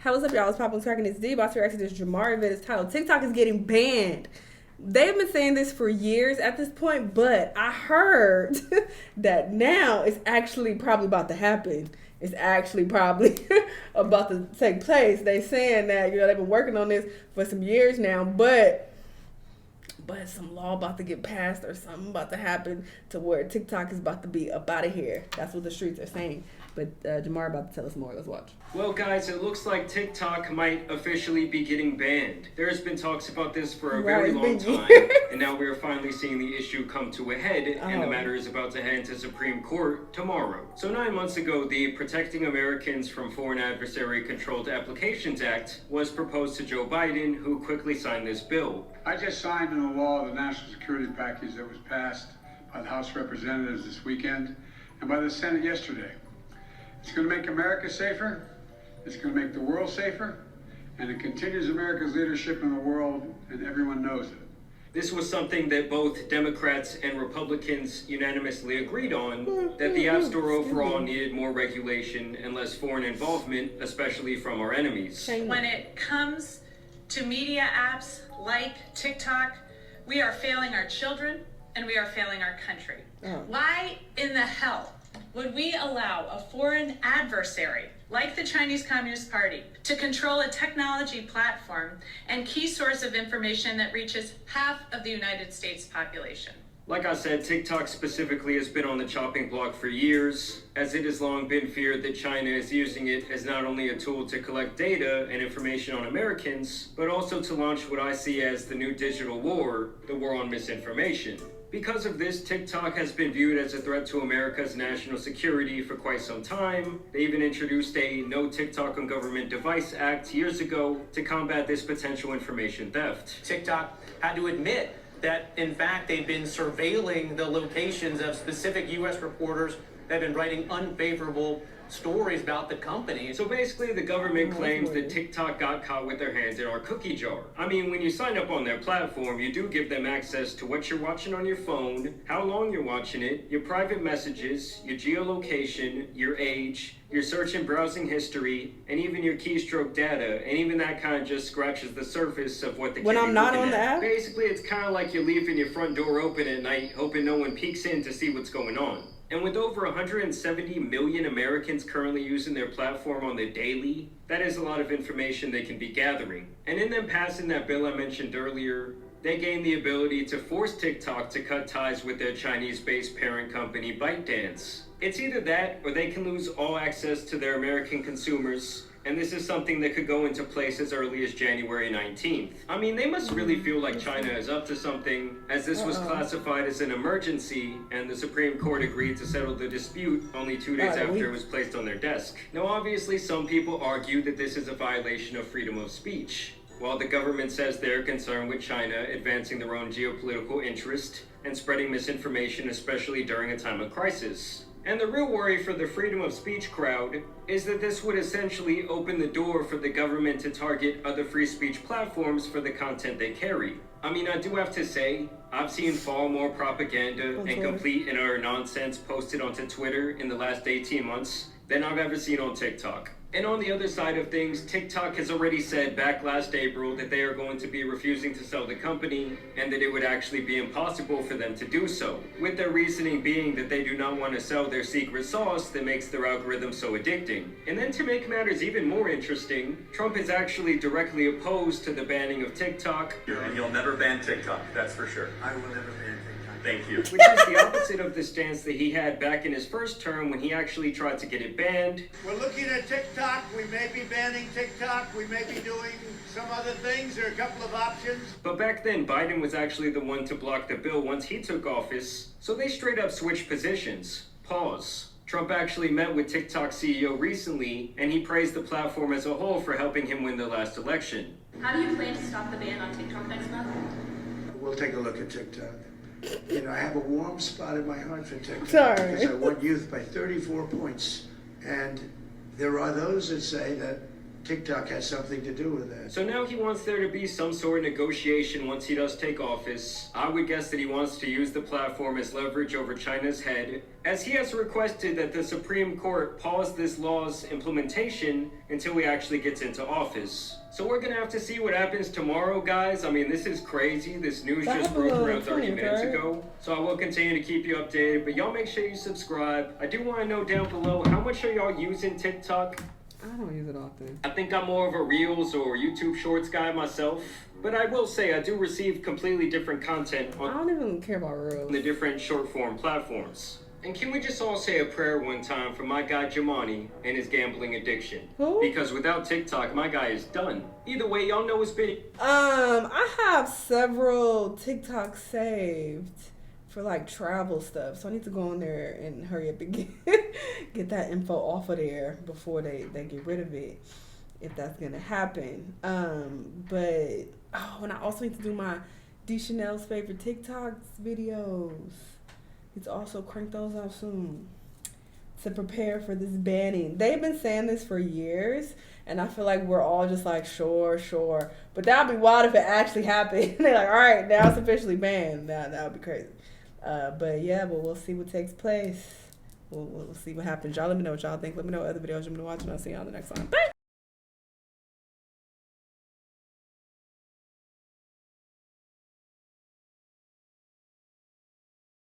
What's up, y'all? It's Pop and Cracking this D. About to react to this Jamar event. It's titled TikTok is getting banned. They've been saying this for years at this point, but I heard that now it's actually probably about to happen. It's actually probably about to take place. They saying that, they've been working on this for some years now, but some law about to get passed or something about to happen to where TikTok is about to be up out of here. That's what the streets are saying. But Jamar about to tell us more. Let's watch. Well, guys, it looks like TikTok might officially be getting banned. There's been talks about this for a very long time, and now we are finally seeing the issue come to a head, and the matter is about to head to Supreme Court tomorrow. So 9 months ago, the Protecting Americans from Foreign Adversary-Controlled Applications Act was proposed to Joe Biden, who quickly signed this bill. I just signed into law the national security package that was passed by the House of Representatives this weekend and by the Senate yesterday. It's going to make America safer, it's going to make the world safer, and it continues America's leadership in the world, and everyone knows it. This was something that both Democrats and Republicans unanimously agreed on, that the App Store overall needed more regulation and less foreign involvement, especially from our enemies. When it comes to media apps like TikTok, we are failing our children and we are failing our country. Why in the hell would we allow a foreign adversary like the Chinese Communist Party to control a technology platform and key source of information that reaches half of the United States population? Like I said, TikTok specifically has been on the chopping block for years, as it has long been feared that China is using it as not only a tool to collect data and information on Americans, but also to launch what I see as the new digital war, the war on misinformation. Because of this, TikTok has been viewed as a threat to America's national security for quite some time. They even introduced a No TikTok on Government Device Act years ago to combat this potential information theft. TikTok had to admit that, in fact, they've been surveilling the locations of specific U.S. reporters that have been writing unfavorable stories about the company. So basically, the government claims that TikTok got caught with their hands in our cookie jar. I mean, when you sign up on their platform, you do give them access to what you're watching on your phone, how long you're watching it, your private messages, your geolocation, your age, your search and browsing history, and even your keystroke data. And even that kind of just scratches the surface of what the When I'm not on the app? Basically, it's kind of like you're leaving your front door open at night, hoping no one peeks in to see what's going on. And with over 170 million Americans currently using their platform on the daily, that is a lot of information they can be gathering. And in them passing that bill I mentioned earlier, they gain the ability to force TikTok to cut ties with their Chinese-based parent company, ByteDance. It's either that, or they can lose all access to their American consumers, and this is something that could go into place as early as January 19th. I mean, they must really feel like China is up to something, as this was classified as an emergency, and the Supreme Court agreed to settle the dispute only 2 days after it was placed on their desk. Now, obviously, some people argue that this is a violation of freedom of speech, while the government says they're concerned with China advancing their own geopolitical interest and spreading misinformation, especially during a time of crisis. And the real worry for the freedom of speech crowd is that this would essentially open the door for the government to target other free speech platforms for the content they carry. I mean, I do have to say, I've seen far more propaganda and complete and utter nonsense posted onto Twitter in the last 18 months than I've ever seen on TikTok. And on the other side of things, TikTok has already said back last April that they are going to be refusing to sell the company and that it would actually be impossible for them to do so, with their reasoning being that they do not want to sell their secret sauce that makes their algorithm so addicting. And then to make matters even more interesting, Trump is actually directly opposed to the banning of TikTok. And you'll never ban TikTok, that's for sure. I will never ban TikTok. Thank you. Which is the opposite of the stance that he had back in his first term when he actually tried to get it banned. We're looking at TikTok. We may be banning TikTok. We may be doing some other things. There are a couple of options. But back then, Biden was actually the one to block the bill once he took office, so they straight up switched positions. Pause. Trump actually met with TikTok CEO recently, and he praised the platform as a whole for helping him win the last election. How do you plan to stop the ban on TikTok next month? We'll take a look at TikTok. I have a warm spot in my heart for TikTok. Sorry. Because I won youth by 34 points. And there are those that say that TikTok has something to do with that. So now he wants there to be some sort of negotiation once he does take office. I would guess that he wants to use the platform as leverage over China's head, as he has requested that the Supreme Court pause this law's implementation until he actually gets into office. So we're gonna have to see what happens tomorrow, guys. I mean, this is crazy. This news just broke around 30 minutes ago. So I will continue to keep you updated, but y'all make sure you subscribe. I do want to know down below, how much are y'all using TikTok? I don't use it often. I think I'm more of a Reels or YouTube Shorts guy myself, but I will say I do receive completely different content I don't even care about Reels. on the different short form platforms. And can we just all say a prayer one time for my guy Jamani and his gambling addiction? Who? Because without TikTok, my guy is done. Either way, y'all know his video. I have several TikToks saved for like travel stuff, so I need to go on there and hurry up and get that info off of there before they get rid of it, if that's gonna happen. And I also need to do my Shanell's favorite TikToks videos. Need to also crank those out soon to prepare for this banning. They've been saying this for years, and I feel like we're all just like, sure. But that would be wild if it actually happened. They're like, all right, now it's officially banned. That would be crazy. But we'll see what takes place. We'll see what happens. Y'all let me know what y'all think. Let me know what other videos you want to watch, and I'll see y'all in the next one. Bye!